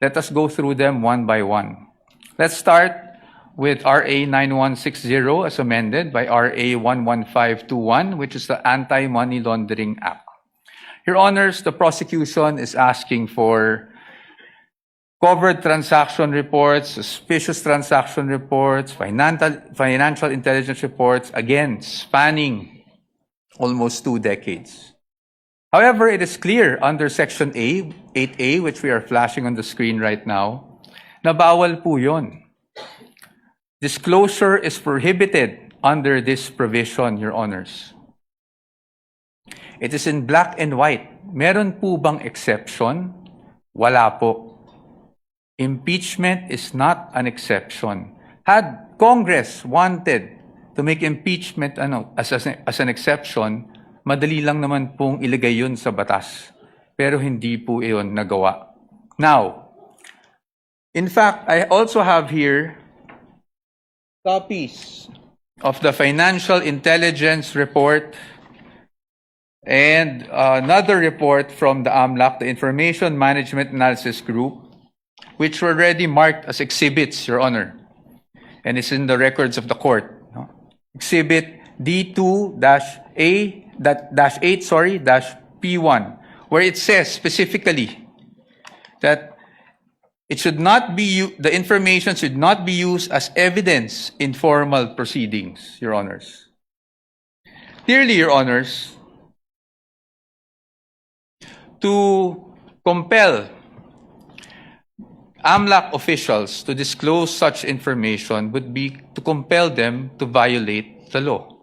Let us go through them one by one. Let's start with RA 9160 as amended by RA 11521, which is the Anti-Money Laundering Act. Your Honors, the prosecution is asking for covered transaction reports, suspicious transaction reports, financial intelligence reports, again, spanning almost 2 decades. However, it is clear under Section 8A, which we are flashing on the screen right now, na bawal po yun. Disclosure is prohibited under this provision, Your Honors. It is in black and white. Meron po bang exception? Wala po. Impeachment is not an exception. Had Congress wanted to make impeachment as an exception, madali lang naman pong ilagay yun sa batas. Pero hindi po iyon nagawa. Now, in fact, I also have here copies of the Financial Intelligence Report and another report from the AMLAC, the Information Management Analysis Group, which were already marked as exhibits, Your Honor. And it's in the records of the court. Exhibit D2-8-P1, where it says specifically that it should not be, the information should not be used as evidence in formal proceedings, Your Honors. Clearly, Your Honors, to compel AMLAC officials to disclose such information would be to compel them to violate the law.